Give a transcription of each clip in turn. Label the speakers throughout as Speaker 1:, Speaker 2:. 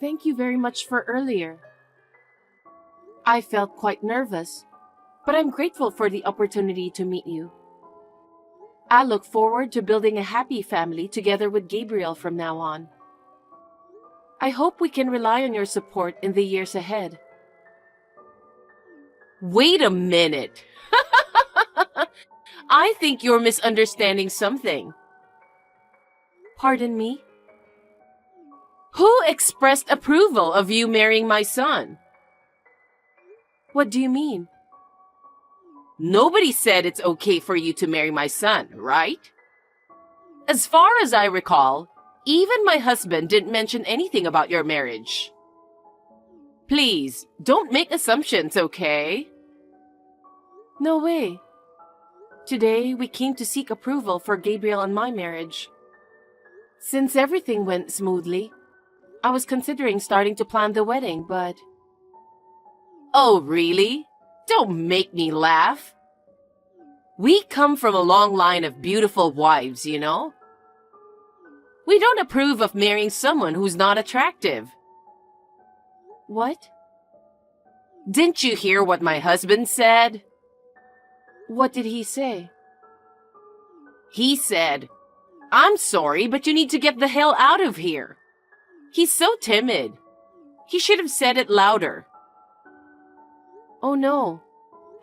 Speaker 1: Thank you very much for earlier. I felt quite nervous, but I'm grateful for the opportunity to meet you. I look forward to building a happy family together with Gabriel from now on. I hope we can rely on your support in the years ahead.
Speaker 2: Wait a minute. I think you're misunderstanding something.
Speaker 1: Pardon me?
Speaker 2: Who expressed approval of you marrying my son?
Speaker 1: What do you mean?
Speaker 2: Nobody said it's okay for you to marry my son, right? As far as I recall, even my husband didn't mention anything about your marriage. Please, don't make assumptions, okay?
Speaker 1: No way. Today, we came to seek approval for Gabriel and my marriage. Since everything went smoothly, I was considering starting to plan the wedding, but...
Speaker 2: Oh, really? Don't make me laugh. We come from a long line of beautiful wives, you know? We don't approve of marrying someone who's not attractive.
Speaker 1: What?
Speaker 2: Didn't you hear what my husband said?
Speaker 1: What did he say?
Speaker 2: He said, "I'm sorry, but you need to get the hell out of here." He's so timid. He should have said it louder.
Speaker 1: Oh no,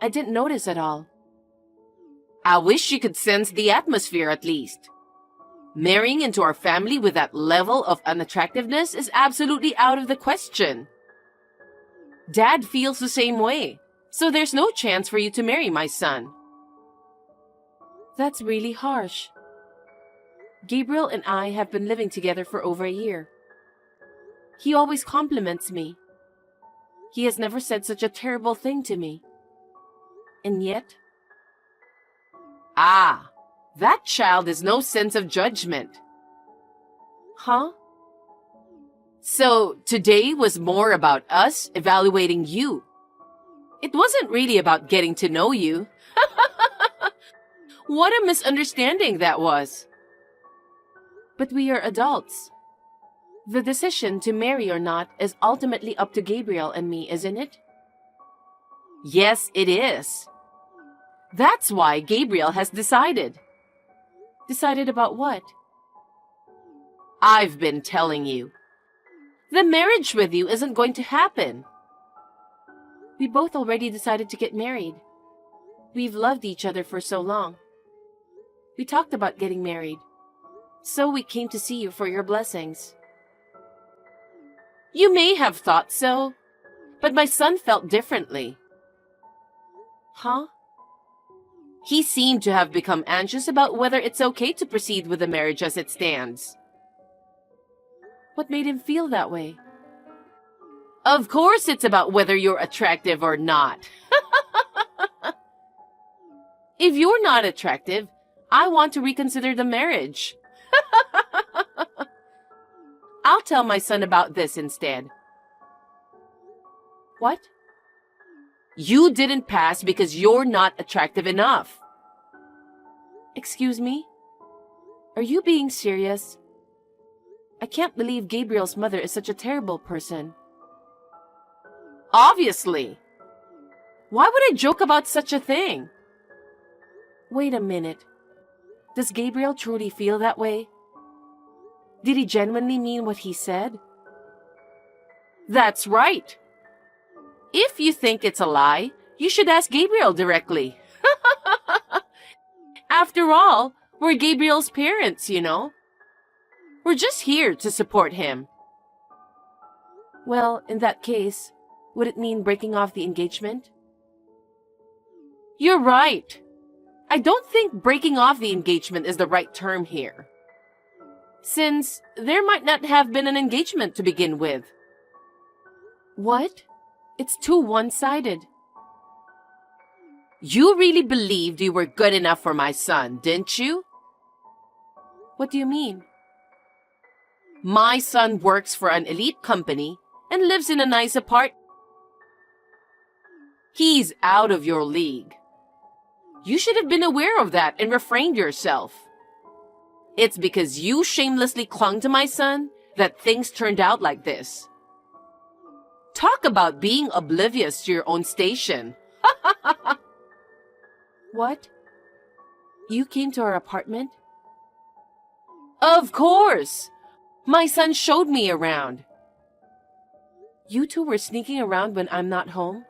Speaker 1: I didn't notice at all.
Speaker 2: I wish you could sense the atmosphere at least. Marrying into our family with that level of unattractiveness is absolutely out of the question. Dad feels the same way, so there's no chance for you to marry my son.
Speaker 1: That's really harsh. Gabriel and I have been living together for over a year. He always compliments me. He has never said such a terrible thing to me. And yet...
Speaker 2: Ah, that child has no sense of judgment.
Speaker 1: Huh?
Speaker 2: So today was more about us evaluating you. It wasn't really about getting to know you. What a misunderstanding that was.
Speaker 1: But we are adults. The decision to marry or not is ultimately up to Gabriel and me, isn't it?
Speaker 2: Yes, it is. That's why Gabriel has decided.
Speaker 1: Decided about what?
Speaker 2: I've been telling you. The marriage with you isn't going to happen.
Speaker 1: We both already decided to get married. We've loved each other for so long. We talked about getting married. So we came to see you for your blessings.
Speaker 2: You may have thought so, but my son felt differently.
Speaker 1: Huh?
Speaker 2: He seemed to have become anxious about whether it's okay to proceed with the marriage as it stands.
Speaker 1: What made him feel that way?
Speaker 2: Of course it's about whether you're attractive or not. If you're not attractive, I want to reconsider the marriage. I'll tell my son about this instead.
Speaker 1: What?
Speaker 2: You didn't pass because you're not attractive enough.
Speaker 1: Excuse me? Are you being serious? I can't believe Gabriel's mother is such a terrible person.
Speaker 2: Obviously. Why would I joke about such a thing?
Speaker 1: Wait a minute. Does Gabriel truly feel that way? Did he genuinely mean what he said?
Speaker 2: That's right. If you think it's a lie, you should ask Gabriel directly. After all, we're Gabriel's parents, you know. We're just here to support him.
Speaker 1: Well, in that case, would it mean breaking off the engagement?
Speaker 2: You're right. I don't think breaking off the engagement is the right term here, since there might not have been an engagement to begin with.
Speaker 1: What? It's too one-sided.
Speaker 2: You really believed you were good enough for my son, didn't you?
Speaker 1: What do you mean?
Speaker 2: My son works for an elite company and lives in a nice apartment. He's out of your league. You should have been aware of that and refrained yourself. It's because you shamelessly clung to my son that things turned out like this. Talk about being oblivious to your own station.
Speaker 1: What? You came to our apartment?
Speaker 2: Of course! My son showed me around.
Speaker 1: You two were sneaking around when I'm not home?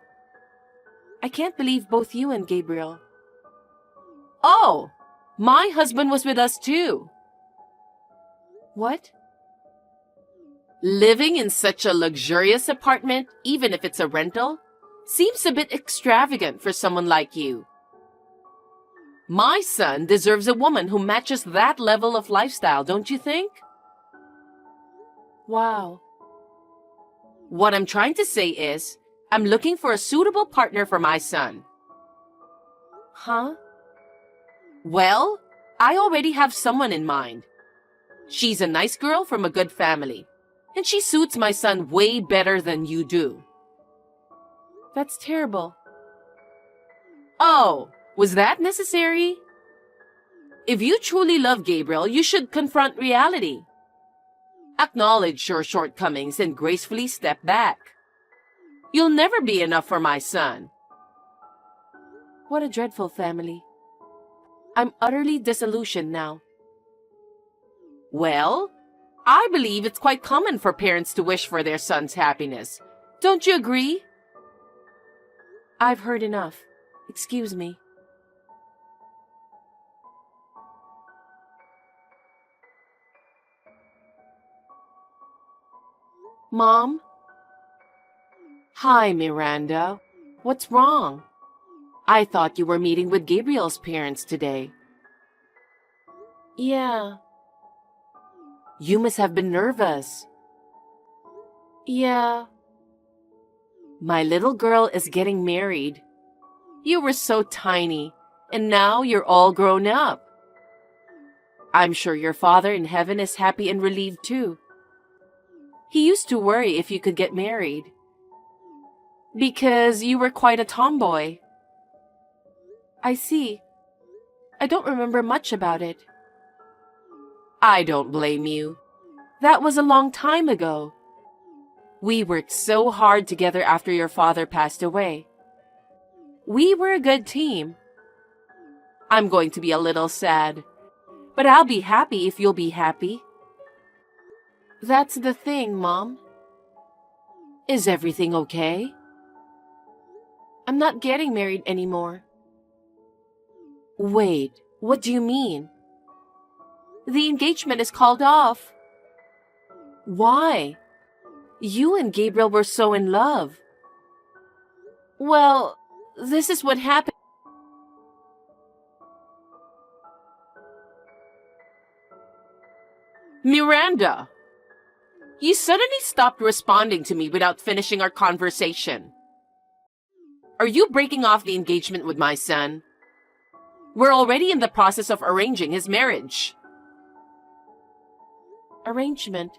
Speaker 1: I can't believe both you and Gabriel.
Speaker 2: Oh, my husband was with us too.
Speaker 1: What?
Speaker 2: Living in such a luxurious apartment, even if it's a rental, seems a bit extravagant for someone like you. My son deserves a woman who matches that level of lifestyle, don't you think?
Speaker 1: Wow.
Speaker 2: What I'm trying to say is, I'm looking for a suitable partner for my son.
Speaker 1: Huh?
Speaker 2: Well, I already have someone in mind. She's a nice girl from a good family, and she suits my son way better than you do.
Speaker 1: That's terrible.
Speaker 2: Oh, was that necessary? If you truly love Gabriel, you should confront reality. Acknowledge your shortcomings and gracefully step back. You'll never be enough for my son.
Speaker 1: What a dreadful family. I'm utterly disillusioned now.
Speaker 2: Well, I believe it's quite common for parents to wish for their son's happiness. Don't you agree?
Speaker 1: I've heard enough. Excuse me. Mom?
Speaker 2: Hi, Miranda. What's wrong? I thought you were meeting with Gabriel's parents today.
Speaker 1: Yeah.
Speaker 2: You must have been nervous.
Speaker 1: Yeah.
Speaker 2: My little girl is getting married. You were so tiny, and now you're all grown up. I'm sure your father in heaven is happy and relieved too. He used to worry if you could get married, because you were quite a tomboy.
Speaker 1: I see. I don't remember much about it.
Speaker 2: I don't blame you. That was a long time ago. We worked so hard together after your father passed away. We were a good team. I'm going to be a little sad, but I'll be happy if you'll be happy.
Speaker 1: That's the thing, Mom.
Speaker 2: Is everything okay?
Speaker 1: I'm not getting married anymore.
Speaker 2: Wait, what do you mean?
Speaker 1: The engagement is called off.
Speaker 2: Why? You and Gabriel were so in love.
Speaker 1: Well, this is what happened.
Speaker 2: Miranda! You suddenly stopped responding to me without finishing our conversation. Are you breaking off the engagement with my son? We're already in the process of arranging his marriage.
Speaker 1: Arrangement.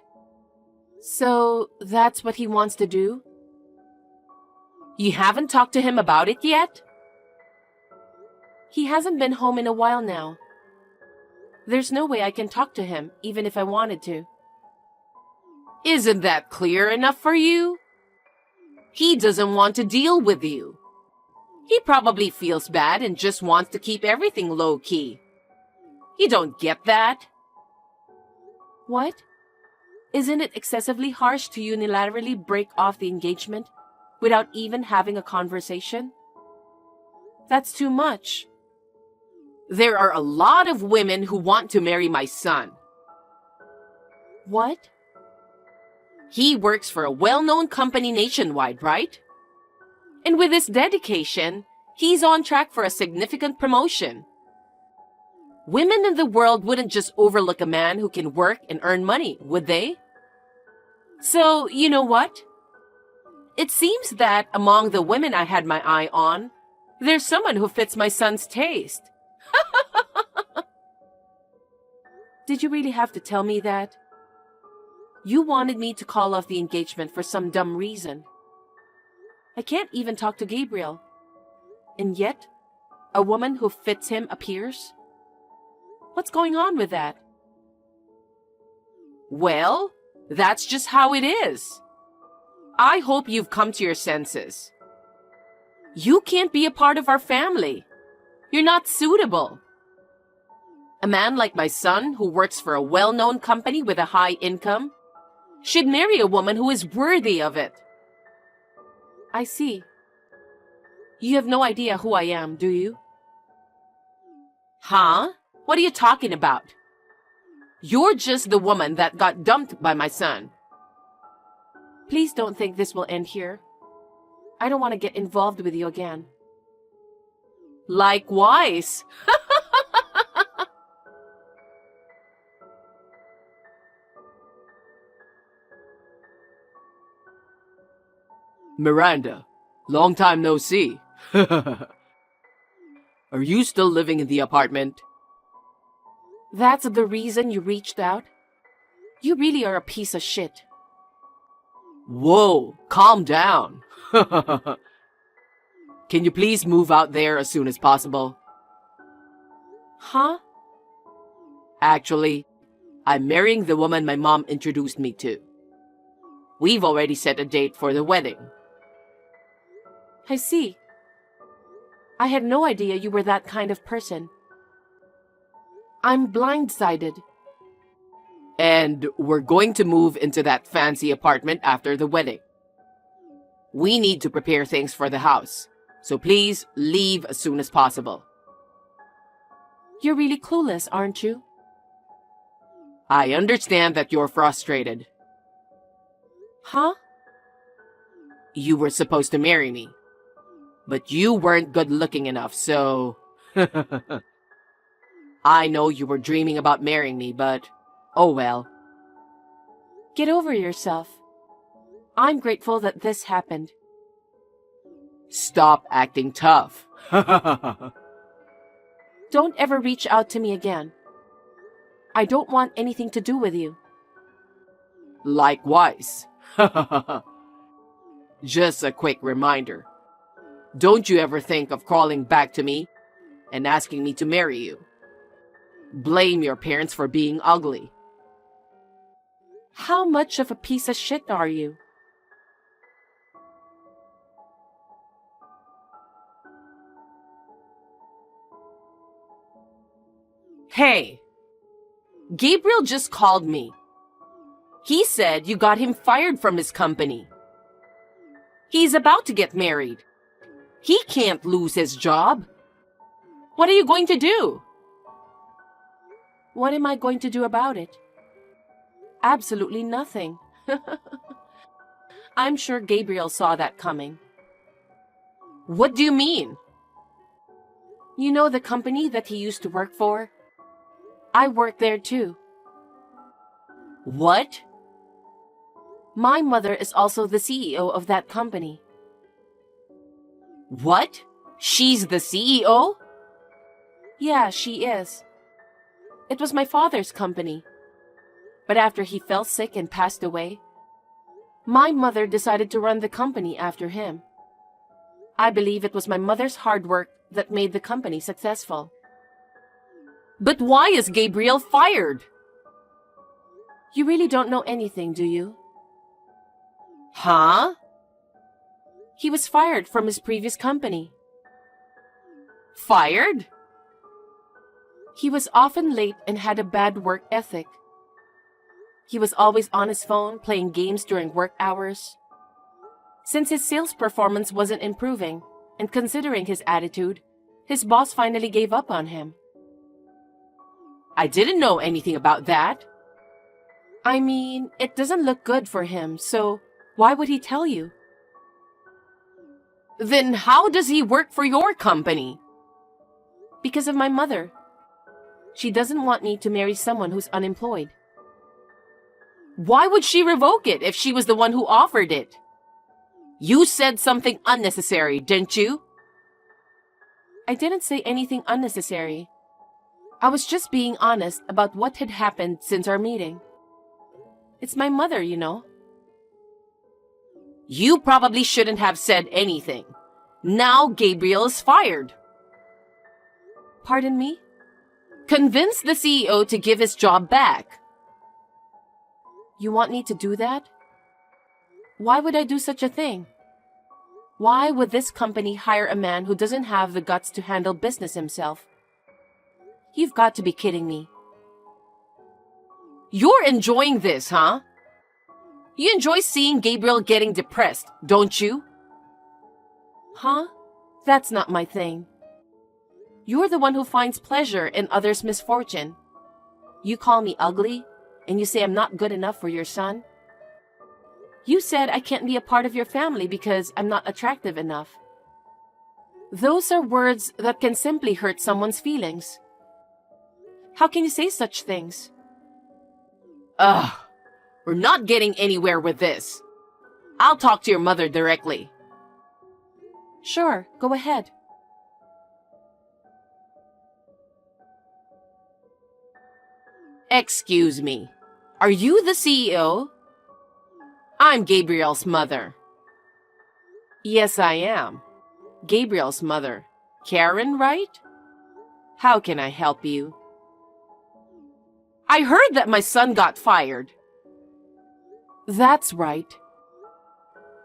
Speaker 1: So, that's what he wants to do?
Speaker 2: You haven't talked to him about it yet?
Speaker 1: He hasn't been home in a while now. There's no way I can talk to him, even if I wanted to.
Speaker 2: Isn't that clear enough for you? He doesn't want to deal with you. He probably feels bad and just wants to keep everything low-key. You don't get that?
Speaker 1: What? Isn't it excessively harsh to unilaterally break off the engagement without even having a conversation? That's too much.
Speaker 2: There are a lot of women who want to marry my son.
Speaker 1: What?
Speaker 2: He works for a well-known company nationwide, right? And with his dedication, he's on track for a significant promotion. Women in the world wouldn't just overlook a man who can work and earn money, would they? So, you know what? It seems that among the women I had my eye on, there's someone who fits my son's taste.
Speaker 1: Did you really have to tell me that? You wanted me to call off the engagement for some dumb reason. I can't even talk to Gabriel. And yet, a woman who fits him appears? What's going on with that?
Speaker 2: Well, that's just how it is. I hope you've come to your senses. You can't be a part of our family. You're not suitable. A man like my son, who works for a well-known company with a high income, should marry a woman who is worthy of it.
Speaker 1: I see. You have no idea who I am, do you?
Speaker 2: Huh? What are you talking about? You're just the woman that got dumped by my son.
Speaker 1: Please don't think this will end here. I don't want to get involved with you again.
Speaker 2: Likewise. Miranda, long time no see. Are you still living in the apartment?
Speaker 1: That's the reason you reached out? You really are a piece of shit.
Speaker 2: Whoa, calm down. Can you please move out there as soon as possible?
Speaker 1: Huh?
Speaker 2: Actually, I'm marrying the woman my mom introduced me to. We've already set a date for the wedding.
Speaker 1: I see. I had no idea you were that kind of person. I'm blindsided.
Speaker 2: And we're going to move into that fancy apartment after the wedding. We need to prepare things for the house, so please leave as soon as possible.
Speaker 1: You're really clueless, aren't you?
Speaker 2: I understand that you're frustrated.
Speaker 1: Huh?
Speaker 2: You were supposed to marry me, but you weren't good looking enough, so... I know you were dreaming about marrying me, but oh well.
Speaker 1: Get over yourself. I'm grateful that this happened.
Speaker 2: Stop acting tough.
Speaker 1: Don't ever reach out to me again. I don't want anything to do with you.
Speaker 2: Likewise. Just a quick reminder. Don't you ever think of crawling back to me and asking me to marry you. Blame your parents for being ugly.
Speaker 1: How much of a piece of shit are you?
Speaker 2: Hey, Gabriel just called me. He said you got him fired from his company. He's about to get married. He can't lose his job. What are you going to do?
Speaker 1: What am I going to do about it? Absolutely nothing. I'm sure Gabriel saw that coming.
Speaker 2: What do you mean?
Speaker 1: You know the company that he used to work for? I work there too.
Speaker 2: What?
Speaker 1: My mother is also the CEO of that company.
Speaker 2: What? She's the CEO?
Speaker 1: Yeah, she is. It was my father's company. But after he fell sick and passed away, my mother decided to run the company after him. I believe it was my mother's hard work that made the company successful.
Speaker 2: But why is Gabriel fired?
Speaker 1: You really don't know anything, do you?
Speaker 2: Huh?
Speaker 1: He was fired from his previous company.
Speaker 2: Fired?
Speaker 1: He was often late and had a bad work ethic. He was always on his phone playing games during work hours. Since his sales performance wasn't improving, and considering his attitude, his boss finally gave up on him.
Speaker 2: I didn't know anything about that.
Speaker 1: I mean, it doesn't look good for him, so why would he tell you?
Speaker 2: Then how does he work for your company?
Speaker 1: Because of my mother. She doesn't want me to marry someone who's unemployed.
Speaker 2: Why would she revoke it if she was the one who offered it? You said something unnecessary, didn't you?
Speaker 1: I didn't say anything unnecessary. I was just being honest about what had happened since our meeting. It's my mother, you know.
Speaker 2: You probably shouldn't have said anything. Now Gabriel is fired.
Speaker 1: Pardon me?
Speaker 2: Convince the CEO to give his job back.
Speaker 1: You want me to do that? Why would I do such a thing? Why would this company hire a man who doesn't have the guts to handle business himself? You've got to be kidding me.
Speaker 2: You're enjoying this, huh? You enjoy seeing Gabriel getting depressed, don't you?
Speaker 1: Huh? That's not my thing. You're the one who finds pleasure in others' misfortune. You call me ugly, and you say I'm not good enough for your son. You said I can't be a part of your family because I'm not attractive enough. Those are words that can simply hurt someone's feelings. How can you say such things?
Speaker 2: Ugh, we're not getting anywhere with this. I'll talk to your mother directly.
Speaker 1: Sure, go ahead.
Speaker 2: Excuse me, are you the CEO? I'm Gabriel's mother. Yes, I am. Gabriel's mother. Karen, right? How can I help you? I heard that my son got fired.
Speaker 1: That's right.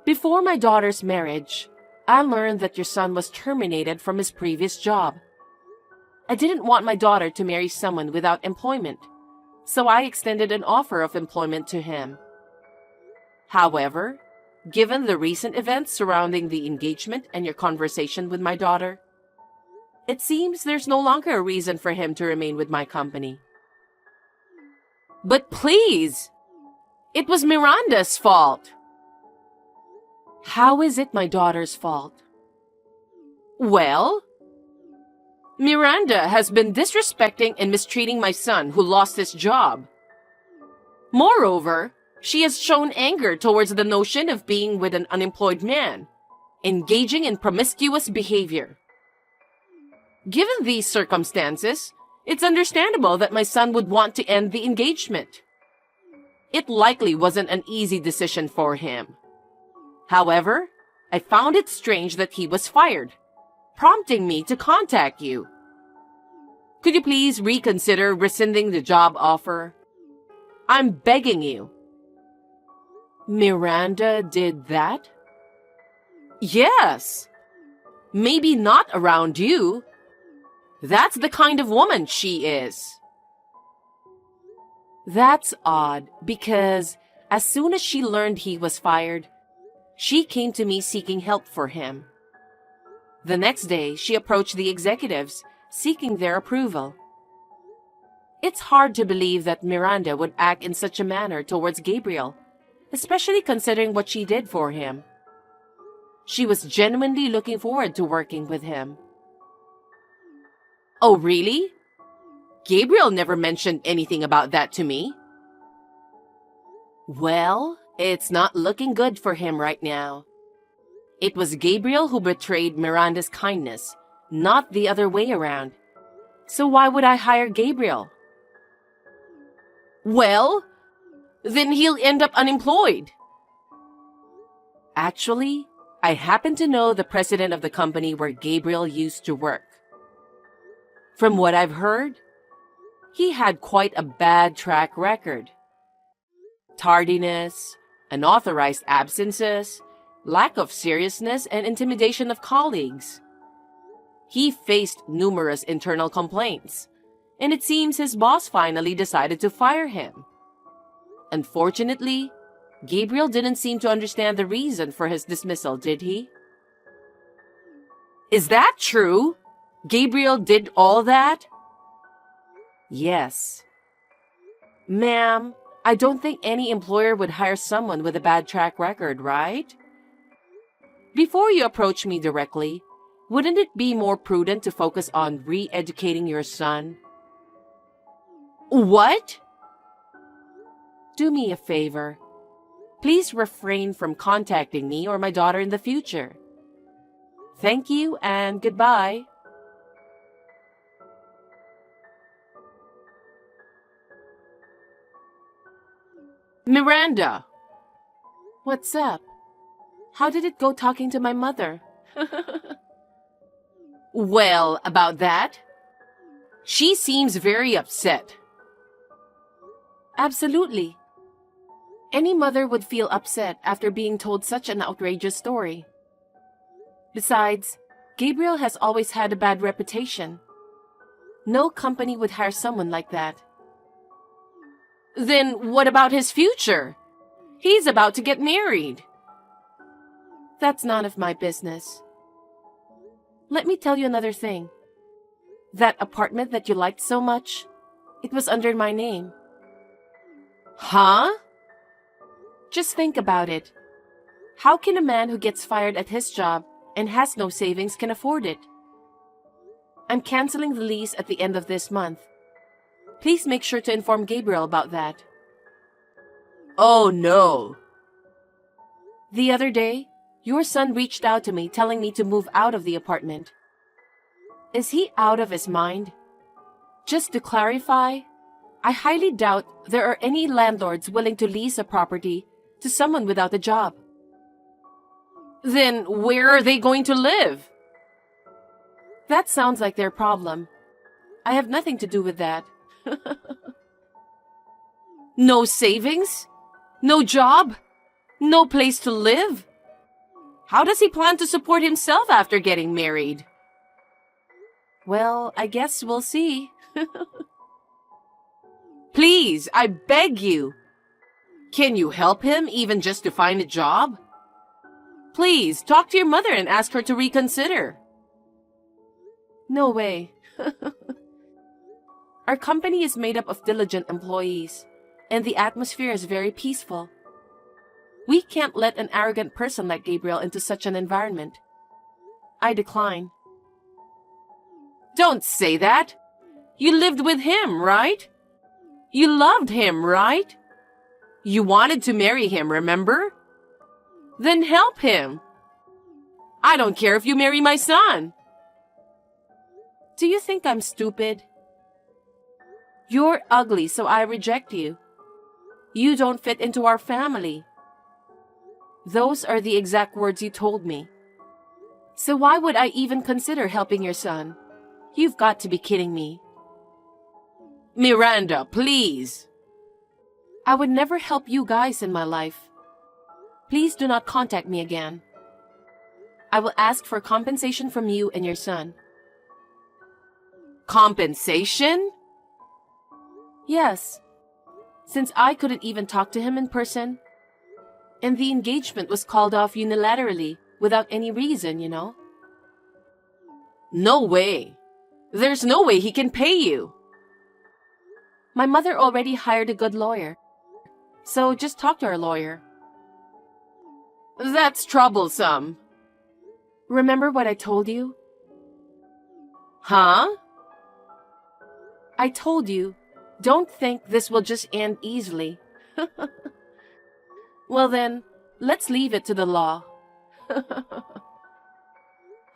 Speaker 1: Before my daughter's marriage, I learned that your son was terminated from his previous job. I didn't want my daughter to marry someone without employment, so I extended an offer of employment to him. However, given the recent events surrounding the engagement and your conversation with my daughter, it seems there's no longer a reason for him to remain with my company.
Speaker 2: But please, it was Miranda's fault.
Speaker 1: How is it my daughter's fault?
Speaker 2: Well, Miranda has been disrespecting and mistreating my son who lost his job. Moreover, she has shown anger towards the notion of being with an unemployed man, engaging in promiscuous behavior. Given these circumstances, it's understandable that my son would want to end the engagement. It likely wasn't an easy decision for him. However, I found it strange that he was fired, prompting me to contact you. Could you please reconsider rescinding the job offer? I'm begging you.
Speaker 1: Miranda did that?
Speaker 2: Yes. Maybe not around you. That's the kind of woman she is.
Speaker 1: That's odd, because as soon as she learned he was fired, she came to me seeking help for him. The next day, she approached the executives, seeking their approval. It's hard to believe that Miranda would act in such a manner towards Gabriel, especially considering what she did for him. She was genuinely looking forward to working with him.
Speaker 2: Oh, really? Gabriel never mentioned anything about that to me.
Speaker 1: Well, it's not looking good for him right now. It was Gabriel who betrayed Miranda's kindness, not the other way around. So why would I hire Gabriel?
Speaker 2: Well, then he'll end up unemployed.
Speaker 1: Actually, I happen to know the president of the company where Gabriel used to work. From what I've heard, he had quite a bad track record. Tardiness, unauthorized absences, lack of seriousness, and intimidation of colleagues. He faced numerous internal complaints, and it seems his boss finally decided to fire him. Unfortunately, Gabriel didn't seem to understand the reason for his dismissal, did he?
Speaker 2: Is that true? Gabriel did all that?
Speaker 1: Yes. Ma'am, I don't think any employer would hire someone with a bad track record, right? Before you approach me directly, wouldn't it be more prudent to focus on re-educating your son?
Speaker 2: What?
Speaker 1: Do me a favor. Please refrain from contacting me or my daughter in the future. Thank you and goodbye.
Speaker 2: Miranda!
Speaker 1: What's up? How did it go talking to my mother?
Speaker 2: Well, about that, she seems very upset.
Speaker 1: Absolutely. Any mother would feel upset after being told such an outrageous story. Besides, Gabriel has always had a bad reputation. No company would hire someone like that.
Speaker 2: Then what about his future? He's about to get married.
Speaker 1: That's none of my business. Let me tell you another thing. That apartment that you liked so much, it was under my name.
Speaker 2: Huh?
Speaker 1: Just think about it. How can a man who gets fired at his job and has no savings can afford it? I'm canceling the lease at the end of this month. Please make sure to inform Gabriel about that.
Speaker 2: Oh no.
Speaker 1: The other day, your son reached out to me telling me to move out of the apartment. Is he out of his mind? Just to clarify, I highly doubt there are any landlords willing to lease a property to someone without a job.
Speaker 2: Then where are they going to live?
Speaker 1: That sounds like their problem. I have nothing to do with that.
Speaker 2: No savings? No job? No place to live? How does he plan to support himself after getting married?
Speaker 1: Well, I guess we'll see.
Speaker 2: Please, I beg you. Can you help him even just to find a job? Please, talk to your mother and ask her to reconsider.
Speaker 1: No way. Our company is made up of diligent employees, and the atmosphere is very peaceful. We can't let an arrogant person like Gabriel into such an environment. I decline.
Speaker 2: Don't say that. You lived with him, right? You loved him, right? You wanted to marry him, remember? Then help him. I don't care if you marry my son.
Speaker 1: Do you think I'm stupid? You're ugly, so I reject you. You don't fit into our family. Those are the exact words you told me. So why would I even consider helping your son? You've got to be kidding me.
Speaker 2: Miranda, please.
Speaker 1: I would never help you guys in my life. Please do not contact me again. I will ask for compensation from you and your son.
Speaker 2: Compensation?
Speaker 1: Yes. Since I couldn't even talk to him in person, and the engagement was called off unilaterally without any reason, you know.
Speaker 2: No way. There's no way he can pay you.
Speaker 1: My mother already hired a good lawyer, so just talk to our lawyer.
Speaker 2: That's troublesome.
Speaker 1: Remember what I told you?
Speaker 2: Huh?
Speaker 1: I told you, don't think this will just end easily. Well then, let's leave it to the law.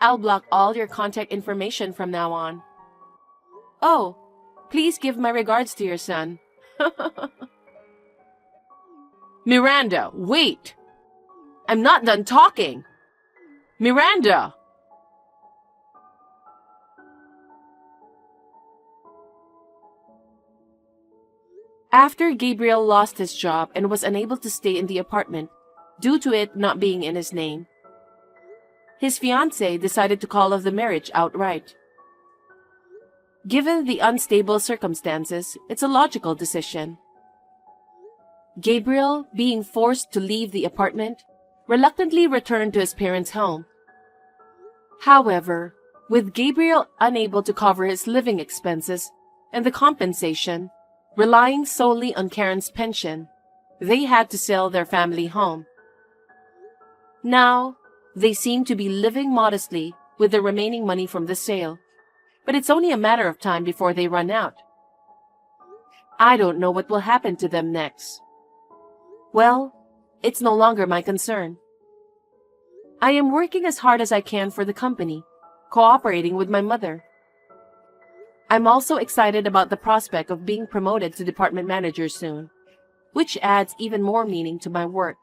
Speaker 1: I'll block all your contact information from now on. Oh, please give my regards to your son.
Speaker 2: Miranda, wait! I'm not done talking! Miranda!
Speaker 1: After Gabriel lost his job and was unable to stay in the apartment due to it not being in his name, his fiancée decided to call off the marriage outright. Given the unstable circumstances, it's a logical decision. Gabriel, being forced to leave the apartment, reluctantly returned to his parents' home. However, with Gabriel unable to cover his living expenses and the compensation, relying solely on Karen's pension, they had to sell their family home. Now, they seem to be living modestly with the remaining money from the sale, but it's only a matter of time before they run out. I don't know what will happen to them next. Well, it's no longer my concern. I am working as hard as I can for the company, cooperating with my mother. I'm also excited about the prospect of being promoted to department manager soon, which adds even more meaning to my work.